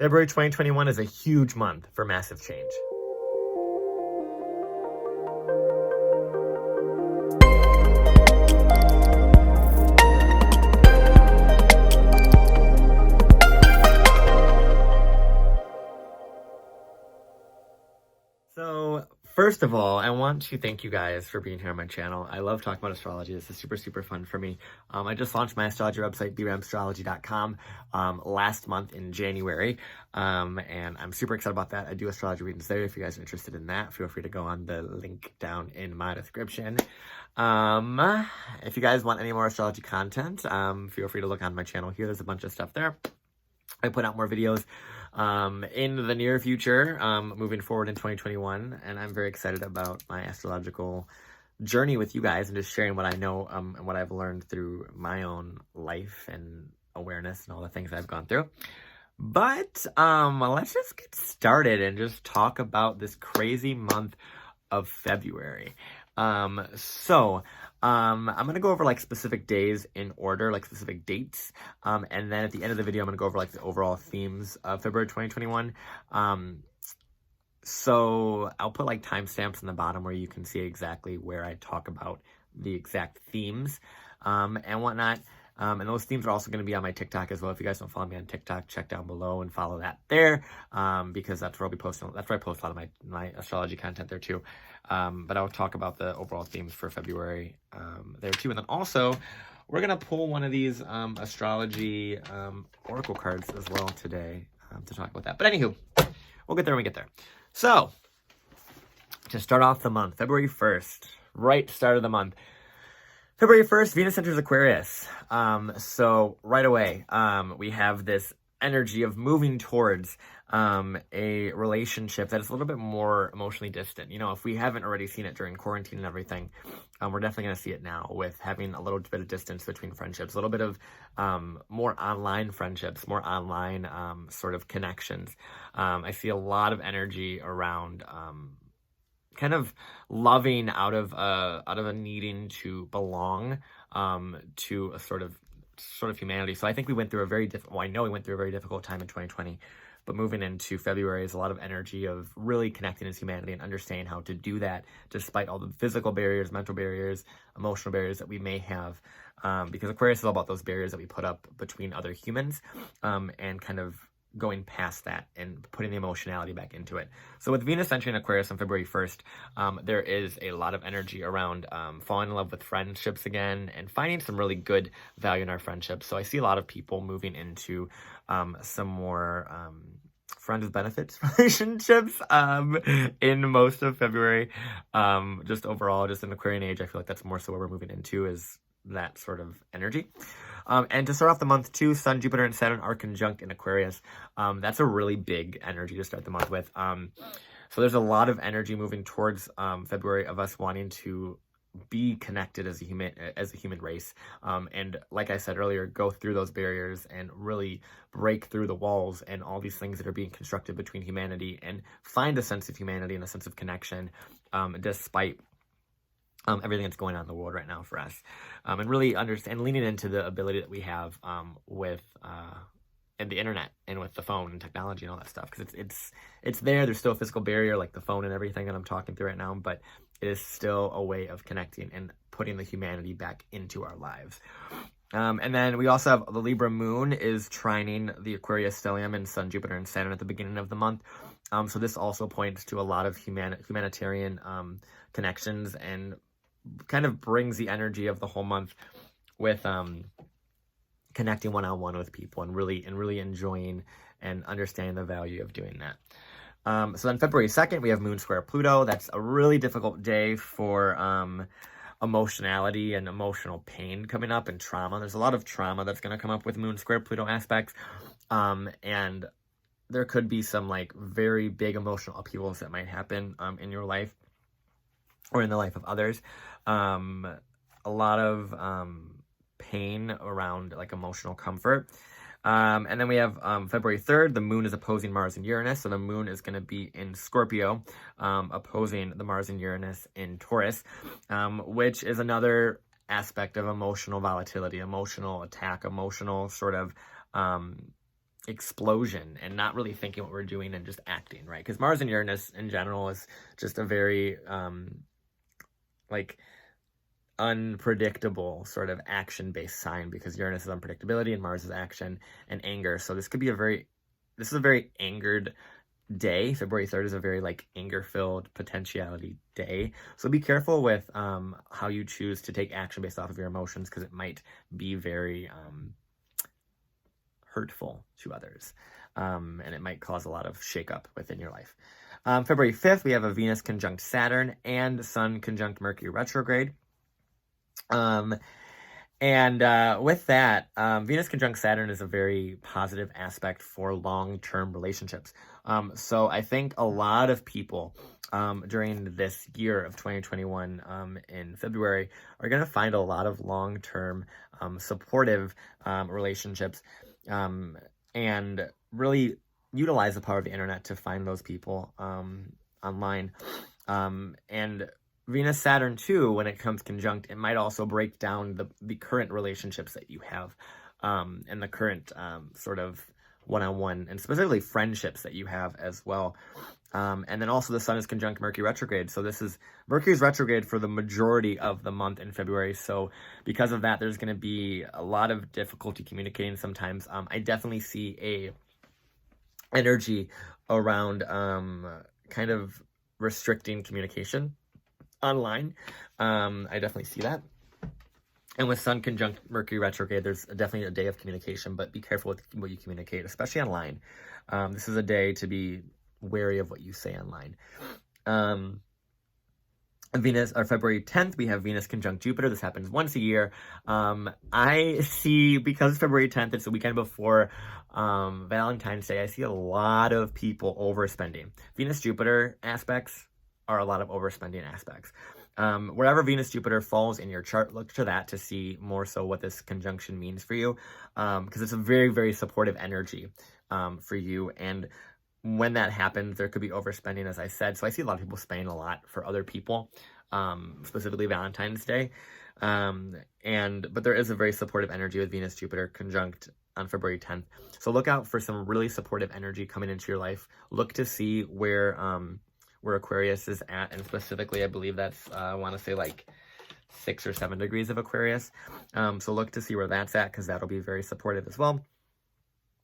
February 2021 is a huge month for massive change. So, first of all, I want to thank you guys for being here on my channel. I love talking about astrology. This is super, super fun for me. I just launched my astrology website, Bramstrology.com, last month in January, and I'm super excited about that. I do astrology readings there. If you guys are interested in that, feel free to go on the link down in my description. If you guys want any more astrology content, feel free to look on my channel here. There's a bunch of stuff there. I put out more videos in the near future, moving forward in 2021, and I'm very excited about my astrological journey with you guys and just sharing what I know and what I've learned through my own life and awareness and all the things I've gone through. But let's just get started and just talk about this crazy month of February. I'm going to go over like specific days in order, like specific dates. And then at the end of the video, I'm going to go over like the overall themes of February 2021. So I'll put like timestamps in the bottom where you can see exactly where I talk about the exact themes, and whatnot. And those themes are also going to be on my TikTok as well. If you guys don't follow me on TikTok, check down below and follow that there, because that's where I'll be posting. That's where I post a lot of my astrology content there too. But I'll talk about the overall themes for February there too. And then also, we're going to pull one of these astrology oracle cards as well today to talk about that. But anywho, we'll get there when we get there. So, to start off the month, February 1st, right start of the month. February 1st, Venus enters Aquarius. So right away, we have this energy of moving towards a relationship that is a little bit more emotionally distant. You know, if we haven't already seen it during quarantine and everything, we're definitely going to see it now with having a little bit of distance between friendships, a little bit of more online friendships, more online sort of connections. I see a lot of energy around kind of loving out of a needing to belong to a sort of humanity. So I think we went through a very I know we went through a very difficult time in 2020, but moving into February is a lot of energy of really connecting as humanity and understanding how to do that despite all the physical barriers, mental barriers, emotional barriers that we may have, because Aquarius is all about those barriers that we put up between other humans, and kind of going past that and putting the emotionality back into it. So with Venus entering Aquarius on February 1st, there is a lot of energy around falling in love with friendships again and finding some really good value in our friendships. So I see a lot of people moving into some more friends with benefits relationships in most of February. Just overall, just in Aquarian age, I feel like that's more so where we're moving into, is that sort of energy. And to start off the month too, Sun, Jupiter, and Saturn are conjunct in Aquarius. That's a really big energy to start the month with. So there's a lot of energy moving towards February of us wanting to be connected as a human race. And like I said earlier, go through those barriers and really break through the walls and all these things that are being constructed between humanity and find a sense of humanity and a sense of connection, despite everything that's going on in the world right now for us, and really understand, leaning into the ability that we have with and the internet and with the phone and technology and all that stuff, because it's there. There's still a physical barrier like the phone and everything that I'm talking through right now, but it is still a way of connecting and putting the humanity back into our lives. And then we also have the Libra moon is trining the Aquarius stellium and Sun, Jupiter, and Saturn at the beginning of the month. So this also points to a lot of humanitarian connections and kind of brings the energy of the whole month with connecting one-on-one with people and really enjoying and understanding the value of doing that. So then February 2nd, we have Moon square Pluto. That's a really difficult day for emotionality and emotional pain coming up and trauma. There's a lot of trauma that's going to come up with Moon square Pluto aspects. And there could be some like very big emotional upheavals that might happen in your life or in the life of others. A lot of pain around like emotional comfort. And then we have February 3rd, the moon is opposing Mars and Uranus. So the moon is going to be in Scorpio, opposing the Mars and Uranus in Taurus, which is another aspect of emotional volatility, emotional attack, emotional sort of explosion and not really thinking what we're doing and just acting, right? Because Mars and Uranus in general is just a very like unpredictable sort of action-based sign, because Uranus is unpredictability and Mars is action and anger. So this is a very angered day. February 3rd is a very like anger-filled potentiality day. So be careful with how you choose to take action based off of your emotions, because it might be very hurtful to others. And it might cause a lot of shakeup within your life. February 5th, we have a Venus conjunct Saturn and Sun conjunct Mercury retrograde. With that, Venus conjunct Saturn is a very positive aspect for long-term relationships. So I think a lot of people during this year of 2021 in February are going to find a lot of long-term supportive relationships and really utilize the power of the internet to find those people online. And Venus Saturn too, when it comes conjunct, it might also break down the current relationships that you have and the current sort of one-on-one and specifically friendships that you have as well. And then also the Sun is conjunct Mercury retrograde. So Mercury's retrograde for the majority of the month in February. So because of that, there's going to be a lot of difficulty communicating sometimes. I definitely see a energy around kind of restricting communication online. I definitely see that. And with Sun conjunct Mercury retrograde, there's definitely a day of communication, but be careful with what you communicate, especially online. This is a day to be wary of what you say online. February 10th, we have Venus conjunct Jupiter. This happens once a year. I see, because February 10th, it's the weekend before Valentine's Day, I see a lot of people overspending. Venus-Jupiter aspects are a lot of overspending aspects. Wherever Venus-Jupiter falls in your chart, look to that to see more so what this conjunction means for you, because it's a very, very supportive energy for you. And when that happens, there could be overspending, as I said. So I see a lot of people spending a lot for other people, specifically Valentine's Day. But there is a very supportive energy with Venus-Jupiter conjunct on February 10th. So look out for some really supportive energy coming into your life. Look to see where Aquarius is at, and specifically I believe that's I want to say like 6 or 7 degrees of Aquarius. So look to see where that's at, because that'll be very supportive as well.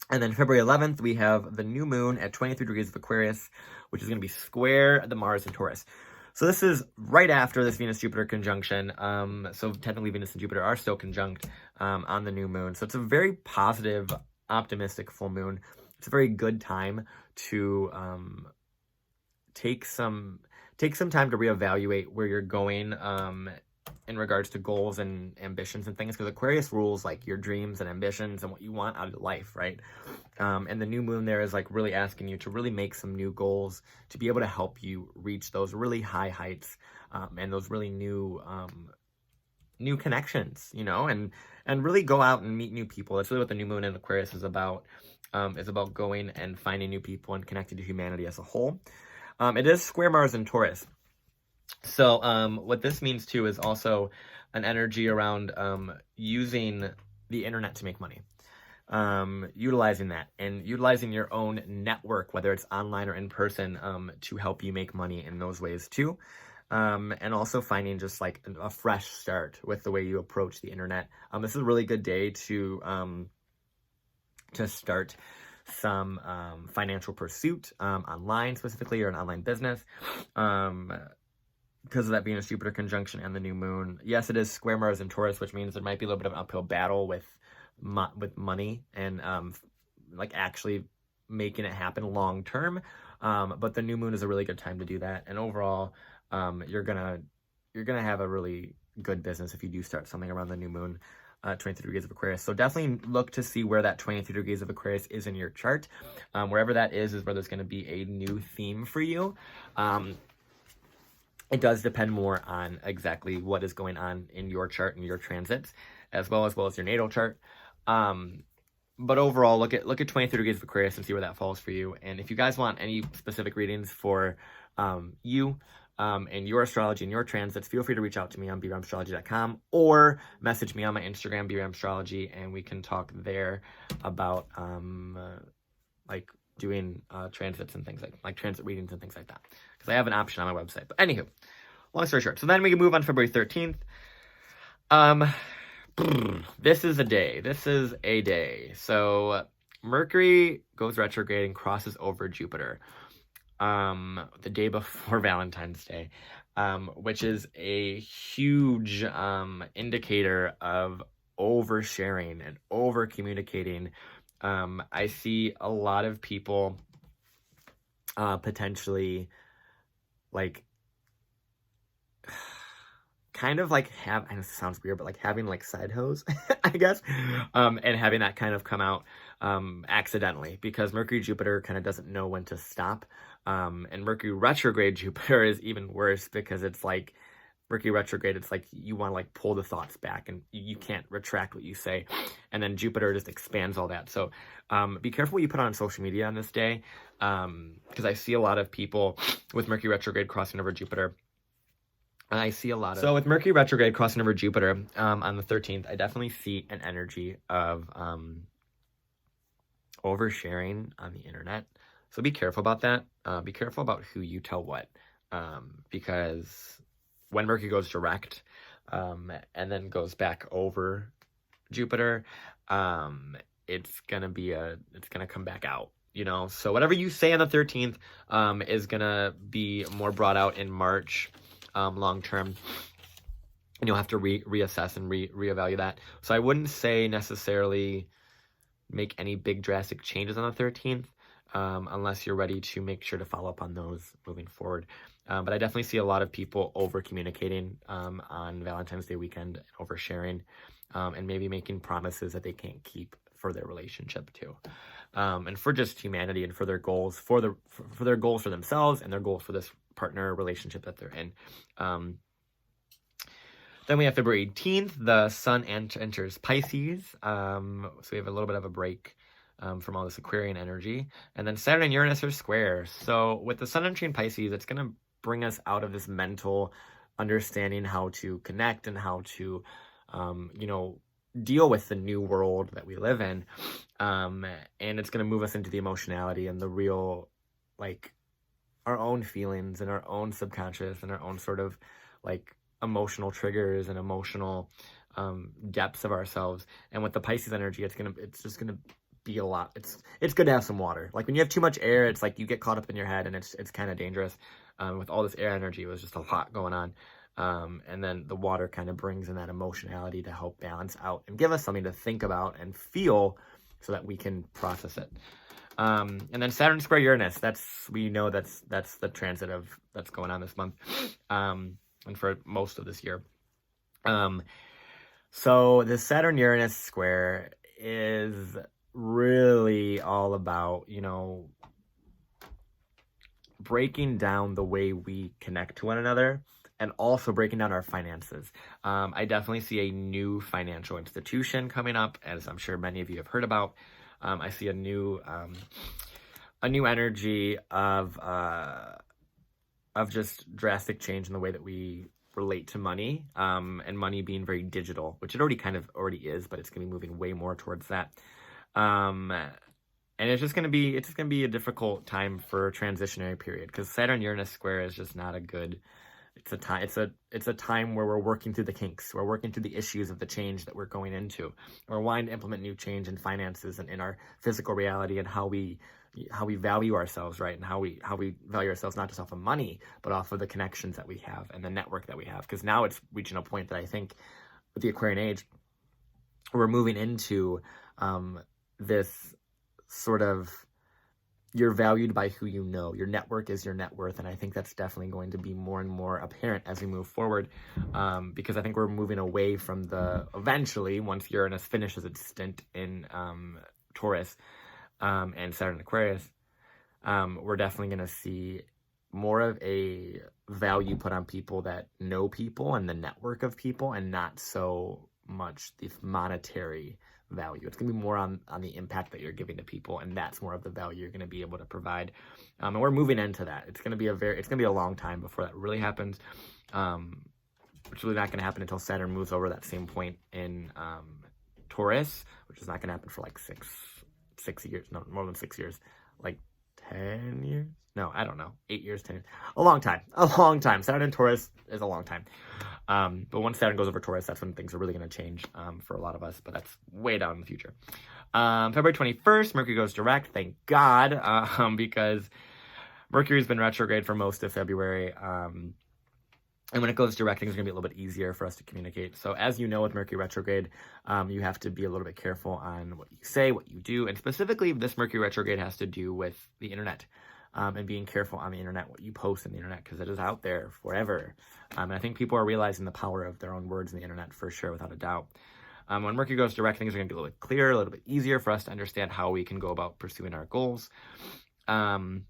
And then February 11th, we have the new moon at 23 degrees of Aquarius, which is going to be square the Mars and Taurus. So this is right after this Venus-Jupiter conjunction. So technically Venus and Jupiter are still conjunct on the new moon. So it's a very positive, optimistic full moon. It's a very good time to take some time to reevaluate where you're going in regards to goals and ambitions and things, because Aquarius rules like your dreams and ambitions and what you want out of life, right? And the new moon there is like really asking you to really make some new goals to be able to help you reach those really high heights and those really new connections, and really go out and meet new people. That's really what the new moon in Aquarius is about going and finding new people and connecting to humanity as a whole. It is square Mars and Taurus. So what this means too is also an energy around using the internet to make money. Utilizing that and utilizing your own network, whether it's online or in person, to help you make money in those ways too. And also finding just like a fresh start with the way you approach the internet. This is a really good day to start some financial pursuit online specifically, or an online business, because of that Venus-Jupiter conjunction and the new moon. Yes, it is square Mars and Taurus, which means there might be a little bit of an uphill battle with money and like actually making it happen long term. But the new moon is a really good time to do that. And overall, you're gonna have a really good business if you do start something around the new moon. 23 degrees of Aquarius. So definitely look to see where that 23 degrees of Aquarius is in your chart. Wherever that is where there's going to be a new theme for you. It does depend more on exactly what is going on in your chart and your transits, as well as your natal chart. But overall, look at 23 degrees of Aquarius and see where that falls for you. And if you guys want any specific readings for you, in your astrology and your transits, feel free to reach out to me on bramstrology.com or message me on my Instagram, bramstrology, and we can talk there about like doing transits and things like transit readings and things like that, because I have an option on my website. But anywho, long story short, so then we can move on to February 13th. This is a day. So Mercury goes retrograde and crosses over Jupiter the day before Valentine's Day, which is a huge indicator of oversharing and over communicating. I see a lot of people potentially like kind of like I know this sounds weird, but like having like side hoes, I guess, and having that kind of come out accidentally, because Mercury Jupiter kind of doesn't know when to stop. And Mercury retrograde Jupiter is even worse, because it's like Mercury retrograde, it's like you want to like pull the thoughts back and you can't retract what you say. And then Jupiter just expands all that. So be careful what you put on social media on this day, because I see a lot of people with Mercury retrograde crossing over Jupiter. And I see a lot of... So with Mercury retrograde crossing over Jupiter on the 13th, I definitely see an energy of oversharing on the internet. So be careful about that. Be careful about who you tell what. Because when Mercury goes direct and then goes back over Jupiter, it's going to come back out. You know, so whatever you say on the 13th is going to be more brought out in March. Long term, and you'll have to reassess and reevaluate that. So I wouldn't say necessarily make any big drastic changes on the 13th unless you're ready to make sure to follow up on those moving forward. But I definitely see a lot of people over communicating on Valentine's Day weekend, oversharing, and maybe making promises that they can't keep for their relationship too, and for just humanity, and for their goals, for their goals for themselves and their goals for this partner relationship that they're in. Then we have February 18th, the Sun enters Pisces, so we have a little bit of a break from all this Aquarian energy. And then Saturn and Uranus are square. So with the Sun entering Pisces, it's going to bring us out of this mental understanding how to connect and how to, deal with the new world that we live in. And it's going to move us into the emotionality and the real, like, our own feelings and our own subconscious and our own sort of like emotional triggers and emotional depths of ourselves. And with the Pisces energy, it's just gonna be a lot. It's good to have some water. Like when you have too much air, it's like you get caught up in your head, and it's kind of dangerous. With all this air energy, it was just a lot going on. And then the water kind of brings in that emotionality to help balance out and give us something to think about and feel so that we can process it. And then Saturn square Uranus, that's the transit that's going on this month, and for most of this year. So the Saturn Uranus square is really all about, breaking down the way we connect to one another, and also breaking down our finances. I definitely see a new financial institution coming up, as I'm sure many of you have heard about. I see a new energy of just drastic change in the way that we relate to money, and money being very digital, which it already is, but it's going to be moving way more towards that. And it's just going to be a difficult time for a transitionary period, because Saturn Uranus square is just not a good. It's a time where we're working through the kinks. We're working through the issues of the change that we're going into. We're wanting to implement new change in finances and in our physical reality, and how we value ourselves, right? And how we value ourselves, not just off of money, but off of the connections that we have and the network that we have. Because now it's reaching a point that I think with the Aquarian age, we're moving into this sort of, you're valued by who you know. Your network is your net worth, and I think that's definitely going to be more and more apparent as we move forward, because I think we're moving away from eventually, once Uranus finishes its stint in Taurus and Saturn Aquarius, we're definitely going to see more of a value put on people that know people and the network of people, and not so much the monetary value. It's going to be more on the impact that you're giving to people, and that's more of the value you're going to be able to provide. And we're moving into that. It's going to be a long time before that really happens. It's really not going to happen until Saturn moves over that same point in Taurus, which is not going to happen for like six years, no, more than 6 years, like 10 years. No, I don't know. 8 years, 10 years. A long time. Saturn in Taurus is a long time. But once Saturn goes over Taurus, that's when things are really going to change for a lot of us. But that's way down in the future. February 21st, Mercury goes direct. Thank God. Because Mercury's been retrograde for most of February. And when it goes direct, things are going to be a little bit easier for us to communicate. So as you know, with Mercury retrograde, you have to be a little bit careful on what you say, what you do. And specifically, this Mercury retrograde has to do with the internet. And being careful on the internet, what you post on the internet, because it is out there forever. And I think people are realizing the power of their own words on the internet for sure, without a doubt. When Mercury goes direct, things are going to be a little bit clearer, a little bit easier for us to understand how we can go about pursuing our goals. And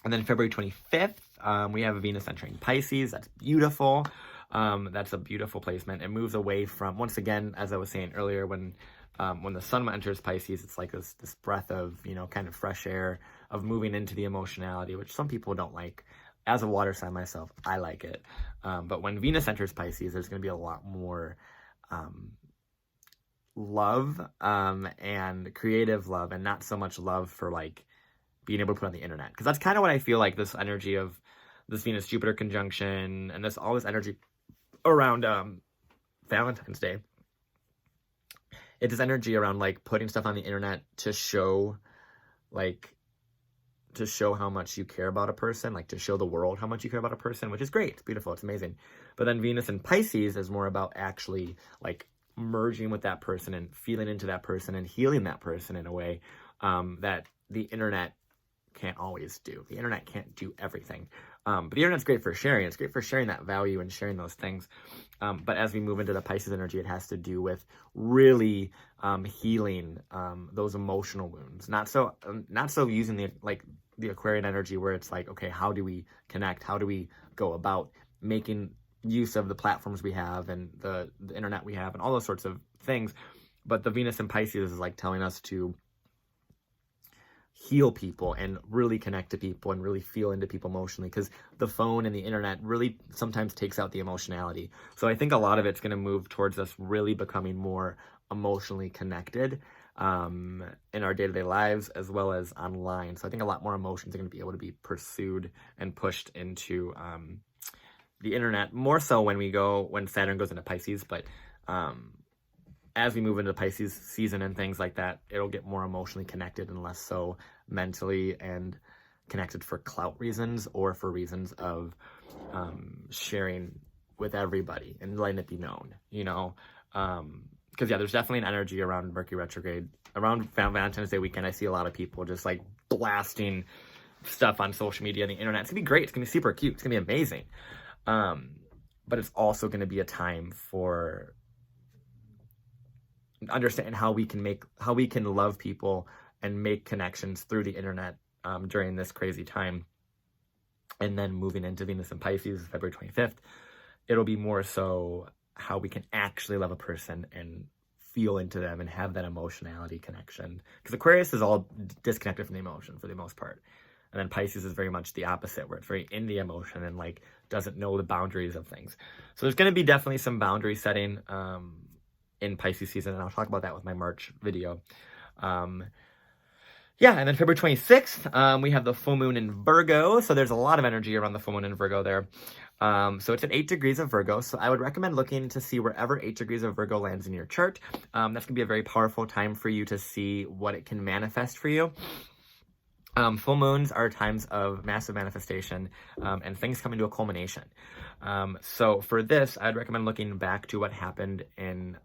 then February 25th, we have Venus entering Pisces. That's beautiful. That's a beautiful placement. It moves away from, once again, as I was saying earlier, when the sun enters Pisces, it's like this breath of, kind of fresh air, of moving into the emotionality, which some people don't like. As a water sign myself, I like it. But when Venus enters Pisces, there's going to be a lot more love and creative love, and not so much love for like being able to put on the internet. Because that's kind of what I feel like this energy of this Venus-Jupiter conjunction and all this energy around Valentine's Day. It's this energy around like putting stuff on the internet to show how much you care about a person, like to show the world how much you care about a person, which is great. It's beautiful. It's amazing. But then Venus in Pisces is more about actually like merging with that person and feeling into that person and healing that person in a way that the internet can't always do. The internet can't do everything. But the internet's great for sharing. It's great for sharing that value and sharing those things. But as we move into the Pisces energy, it has to do with really healing those emotional wounds. Not so using the Aquarian energy where it's like, okay, how do we connect? How do we go about making use of the platforms we have and the internet we have and all those sorts of things? But the Venus in Pisces is like telling us to heal people and really connect to people and really feel into people emotionally, because the phone and the internet really sometimes takes out the emotionality. So I think a lot of it's going to move towards us really becoming more emotionally connected in our day-to-day lives as well as online. So I think a lot more emotions are going to be able to be pursued and pushed into the internet, more so when Saturn goes into Pisces. But as we move into the Pisces season and things like that, it'll get more emotionally connected and less so mentally and connected for clout reasons or for reasons of sharing with everybody and letting it be known, Because, there's definitely an energy around Mercury retrograde. Around Valentine's Day weekend, I see a lot of people just like blasting stuff on social media and the internet. It's going to be great. It's going to be super cute. It's going to be amazing. But it's also going to be a time for understand how we can love people and make connections through the internet during this crazy time. And then moving into Venus and Pisces, February 25th, it'll be more so how we can actually love a person and feel into them and have that emotionality connection. Because Aquarius is all disconnected from the emotion for the most part. And then Pisces is very much the opposite, where it's very in the emotion and like doesn't know the boundaries of things. So there's going to be definitely some boundary setting in Pisces season, and I'll talk about that with my March video. And then February 26th, we have the full moon in Virgo. So there's a lot of energy around the full moon in Virgo there. So it's at 8 degrees of Virgo. So I would recommend looking to see wherever 8 degrees of Virgo lands in your chart. That's going to be a very powerful time for you to see what it can manifest for you. Full moons are times of massive manifestation and things coming to a culmination. So for this, I'd recommend looking back to what happened in,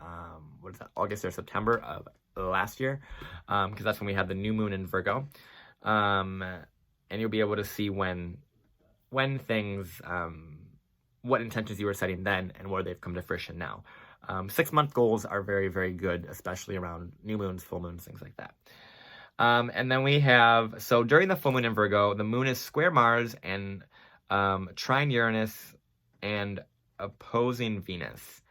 August or September of last year, because that's when we had the new moon in Virgo. And you'll be able to see when things, what intentions you were setting then and where they've come to fruition now. 6-month goals are very, very good, especially around new moons, full moons, things like that. And then we have, so during the full moon in Virgo, the moon is square Mars and trine Uranus and opposing Venus.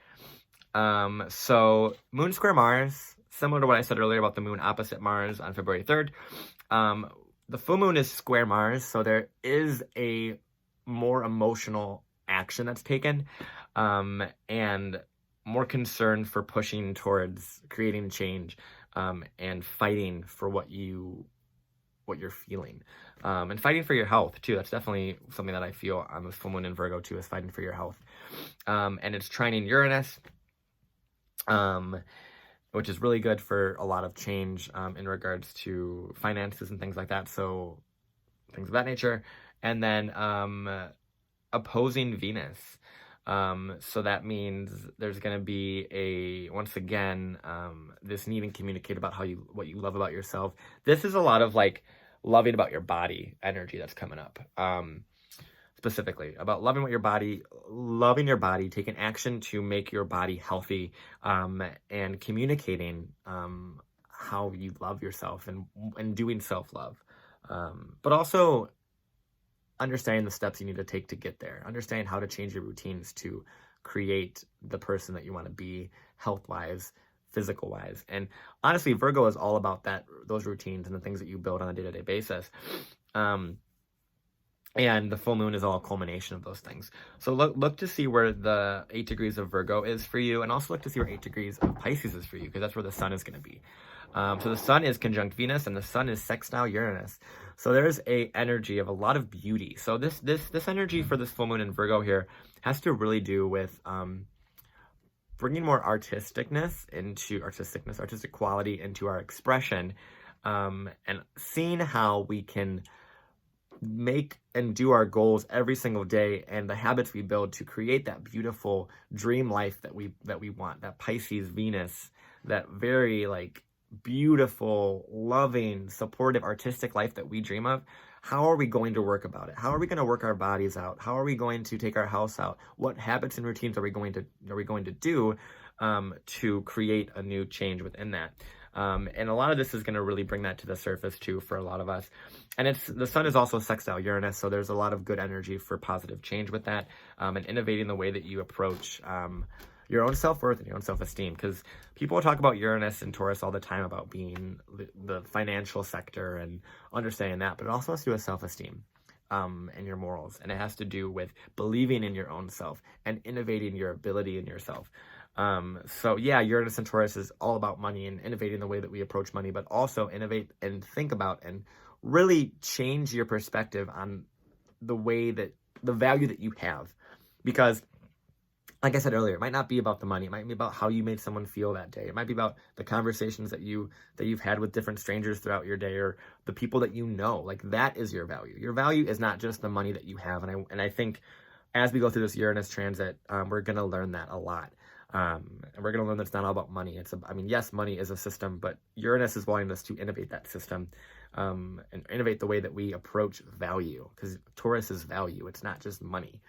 So moon square Mars, similar to what I said earlier about the moon opposite Mars on February 3rd. The full moon is square Mars, so there is a more emotional action that's taken, and more concern for pushing towards creating change, and fighting for what you're feeling, and fighting for your health too. That's definitely something that I feel on the full moon in Virgo too, is fighting for your health. And it's trining Uranus, which is really good for a lot of change, in regards to finances and things like that. So things of that nature. And then opposing Venus. So that means there's going to be once again, this need to communicate about what you love about yourself. This is a lot of like loving about your body energy that's coming up. Specifically about loving your body, taking action to make your body healthy, and communicating how you love yourself and doing self-love, but also understanding the steps you need to take to get there, understanding how to change your routines to create the person that you want to be, health-wise, physical-wise. And honestly, Virgo is all about those routines and the things that you build on a day-to-day basis. And the full moon is all a culmination of those things. So look to see where the 8 degrees of Virgo is for you, and also look to see where 8 degrees of Pisces is for you, because that's where the sun is going to be. So the sun is conjunct Venus, and the sun is sextile Uranus. So there's a energy of a lot of beauty. So this energy for this full moon in Virgo here has to really do with bringing more artistic quality into our expression, and seeing how we can make and do our goals every single day, and the habits we build to create that beautiful dream life that we want, that Pisces Venus, that very like beautiful, loving, supportive, artistic life that we dream of. How are we going to work about it? How are we going to work our bodies out? How are we going to take our house out? What habits and routines are we going to do to create a new change within that? And a lot of this is going to really bring that to the surface too for a lot of us. And the sun is also sextile Uranus, so there's a lot of good energy for positive change with that, and innovating the way that you approach your own self-worth and your own self-esteem. Because people talk about Uranus and Taurus all the time about being the financial sector and understanding that, but it also has to do with self-esteem, and your morals. And it has to do with believing in your own self and innovating your ability in yourself. So yeah, Uranus and Taurus is all about money and innovating the way that we approach money, but also innovate and think about and really change your perspective on the value that you have. Because like I said earlier, it might not be about the money. It might be about how you made someone feel that day. It might be about the conversations that you've had with different strangers throughout your day, or the people that you know. Like, that is your value. Your value is not just the money that you have. And I think as we go through this Uranus transit, we're going to learn that a lot. And we're going to learn that it's not all about money. Yes, money is a system, but Uranus is wanting us to innovate that system, and innovate the way that we approach value, because Taurus is value. It's not just money.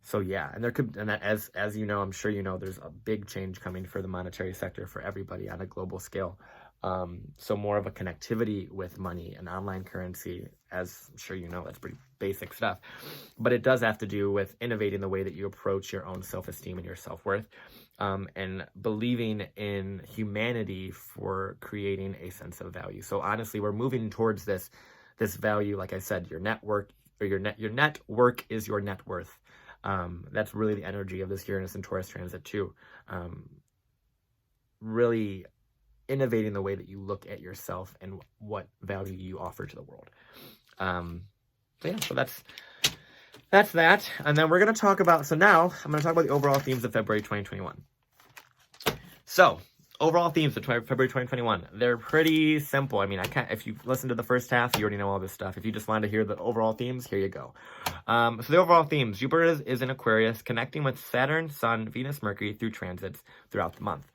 So yeah, and that as you know, I'm sure you know, there's a big change coming for the monetary sector for everybody on a global scale. So more of a connectivity with money and online currency, as I'm sure you know, that's pretty basic stuff. But it does have to do with innovating the way that you approach your own self-esteem and your self-worth, and believing in humanity for creating a sense of value. So honestly, we're moving towards this value. Like I said, your network, or your net work is your net worth. That's really the energy of this Uranus and Taurus transit too. Really innovating the way that you look at yourself and what value you offer to the world. So that's that. And then we're going to talk about, now I'm going to talk about the overall themes of February 2021. So overall themes of February 2021, they're pretty simple. If you listen to the first half, you already know all this stuff. If you just wanted to hear the overall themes, here you go. So the overall themes, Jupiter is in Aquarius, connecting with Saturn, Sun, Venus, Mercury through transits throughout the month.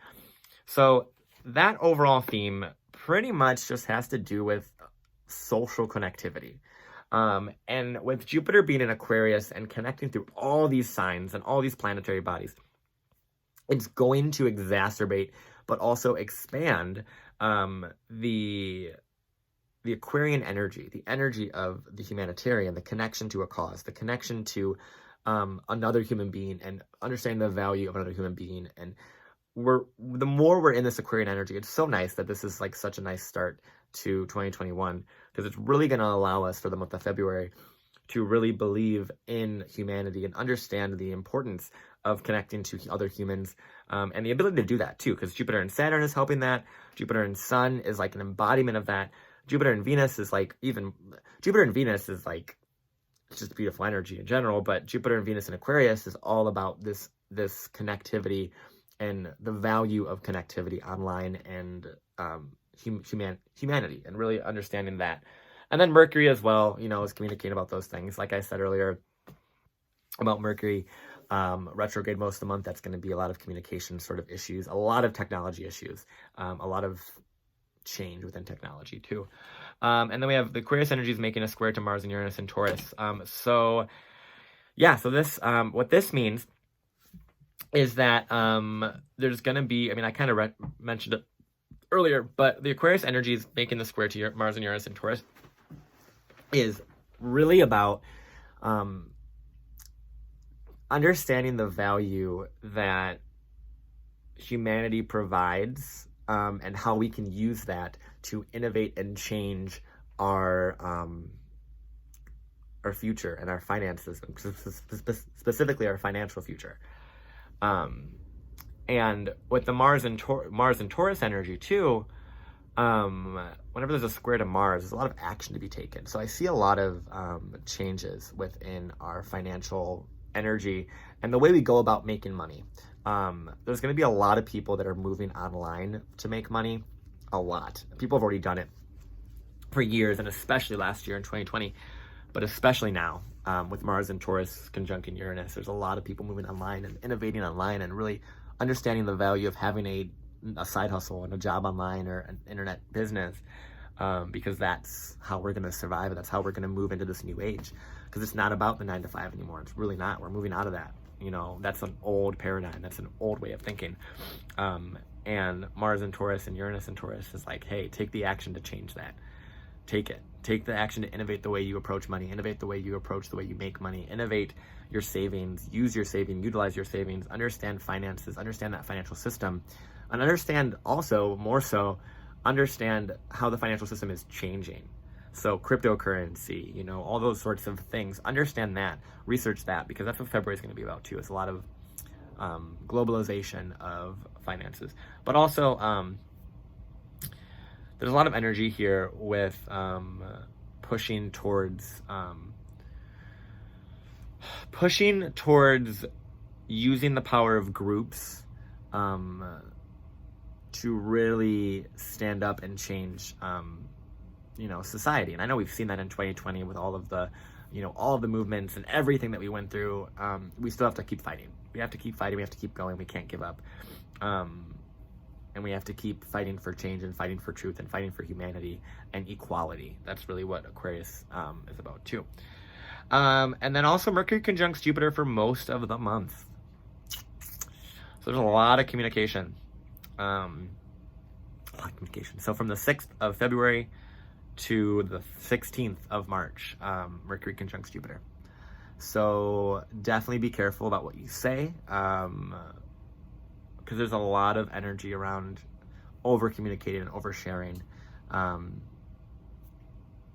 So that overall theme pretty much just has to do with social connectivity. And with Jupiter being in Aquarius and connecting through all these signs and all these planetary bodies, it's going to exacerbate but also expand the Aquarian energy, the energy of the humanitarian, the connection to a cause, the connection to another human being, and understanding the value of another human being, and the more we're in this Aquarian energy, it's so nice that this is like such a nice start to 2021, because it's really going to allow us for the month of February to really believe in humanity and understand the importance of connecting to other humans, and the ability to do that too, because Jupiter and Saturn is helping that. Jupiter and Sun is like an embodiment of that. Jupiter and Venus is like, Jupiter and Venus is like, it's just beautiful energy in general, but Jupiter and Venus in Aquarius is all about this connectivity and the value of connectivity online and humanity, and really understanding that. And then Mercury as well, is communicating about those things. Like I said earlier about Mercury retrograde most of the month, that's going to be a lot of communication sort of issues, a lot of technology issues, a lot of change within technology too. And then we have the Aquarius energies making a square to Mars and Uranus and Taurus. So this, what this means is that there's going to be, I kind of mentioned it earlier, but the Aquarius energies making the square to Mars and Uranus and Taurus is really about understanding the value that humanity provides, and how we can use that to innovate and change our future and our finances, specifically our financial future. And with the Mars and Taurus energy too, whenever there's a square to Mars, there's a lot of action to be taken. So I see a lot of changes within our financial energy and the way we go about making money. There's going to be a lot of people that are moving online to make money. A lot. People have already done it for years, and especially last year in 2020, but especially now with Mars and Taurus conjuncting Uranus, there's a lot of people moving online and innovating online and really understanding the value of having a side hustle and a job online or an internet business, because that's how we're going to survive, and that's how we're going to move into this new age, because it's not about the 9 to 5 anymore. It's really not. We're moving out of that. That's an old paradigm. That's an old way of thinking. And Mars and Taurus and Uranus and Taurus is like, hey, take the action to change that. Take it. Take the action to innovate the way you approach money, innovate the way you approach the way you make money, innovate your savings, use your savings, utilize your savings, understand finances, understand that financial system, and understand also, more so, understand how the financial system is changing. So cryptocurrency, all those sorts of things, understand that, research that, because that's what February is going to be about too. It's a lot of globalization of finances, but also there's a lot of energy here with pushing towards using the power of groups to really stand up and change society. And I know we've seen that in 2020 with all of the movements and everything that we went through. We still have to keep fighting. We have to keep fighting. We have to keep going. We can't give up. And we have to keep fighting for change and fighting for truth and fighting for humanity and equality. That's really what Aquarius is about too. And then also Mercury conjuncts Jupiter for most of the month. So there's a lot of communication. So from the 6th of February to the 16th of March, Mercury conjuncts Jupiter. So definitely be careful about what you say, because there's a lot of energy around over-communicating and over-sharing.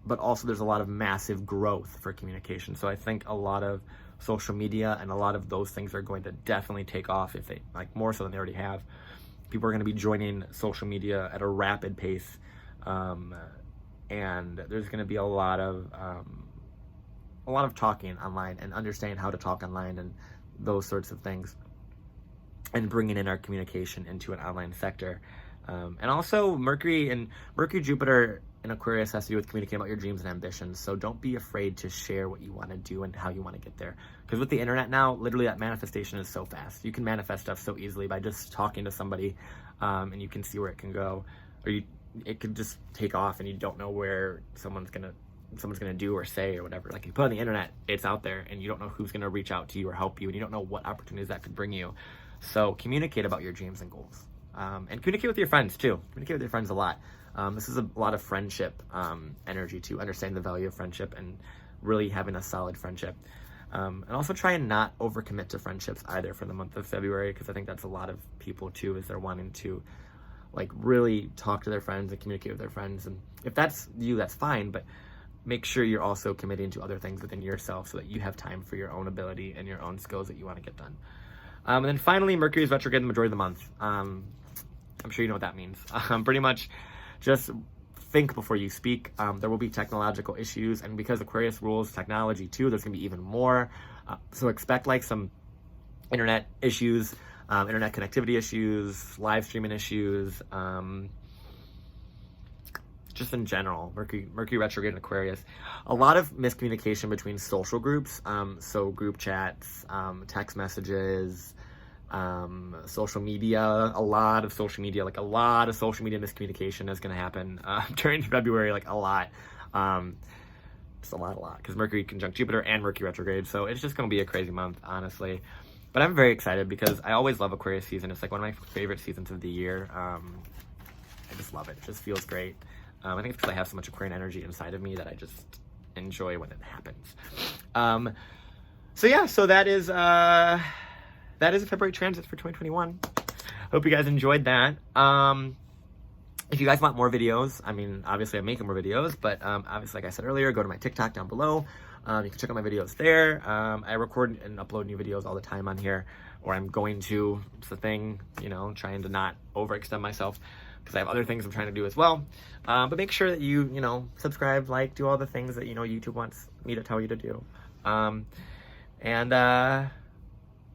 But also there's a lot of massive growth for communication. So I think a lot of social media and a lot of those things are going to definitely take off, if they, more so than they already have. People are going to be joining social media at a rapid pace. And there's going to be a lot of talking online and understanding how to talk online and those sorts of things, and bringing in our communication into an online sector. And also Mercury Jupiter in Aquarius has to do with communicating about your dreams and ambitions. So don't be afraid to share what you want to do and how you want to get there. Because with the internet now, literally that manifestation is so fast. You can manifest stuff so easily by just talking to somebody, and you can see where it can go, or it could just take off, and you don't know where someone's gonna do or say or whatever. Like, you put it on the internet, it's out there, and you don't know who's gonna reach out to you or help you, and you don't know what opportunities that could bring you. So communicate about your dreams and goals, and communicate with your friends too. Communicate with your friends a lot. This is a lot of friendship energy too. Understanding the value of friendship and really having a solid friendship. And also try and not overcommit to friendships either for the month of February, because I think that's a lot of people too, is they're wanting to like really talk to their friends and communicate with their friends. And if that's you, that's fine, but make sure you're also committing to other things within yourself so that you have time for your own ability and your own skills that you want to get done. And then finally, Mercury is retrograde the majority of the month. I'm sure you know what that means. Pretty much just think before you speak. There will be technological issues, and because Aquarius rules technology too, there's gonna be even more. So expect like some internet issues, internet connectivity issues, live streaming issues, just in general. Mercury retrograde in Aquarius. A lot of miscommunication between social groups, so group chats, text messages, social media, a lot of social media miscommunication is going to happen during February, like a lot. Just a lot, because Mercury conjunct Jupiter and Mercury retrograde, so it's just going to be a crazy month, honestly. But I'm very excited because I always love Aquarius season. It's like one of my favorite seasons of the year. I just love it. It just feels great. I think it's because I have so much Aquarian energy inside of me that I just enjoy when it happens. So yeah, so that is a February transit for 2021. Hope you guys enjoyed that. If you guys want more videos, I mean, obviously I'm making more videos, but obviously, like I said earlier, go to my TikTok down below. You can check out my videos there. I record and upload new videos all the time on here, or I'm going to. It's the thing, you know, trying to not overextend myself, because I have other things I'm trying to do as well. But make sure that you know, subscribe, like, do all the things that, you know, YouTube wants me to tell you to do.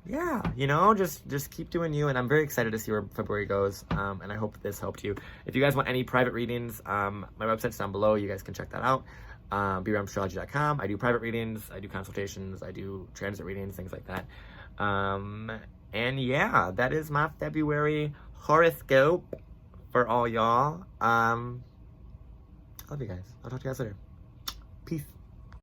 Yeah, you know, just keep doing you, and I'm very excited to see where February goes, and I hope this helped you. If you guys want any private readings, my website's down below. You guys can check that out, bramstrology.com. I do private readings, I do consultations, I do transit readings, things like that. And yeah, that is my February horoscope for all y'all. I love you guys. I'll talk to you guys later.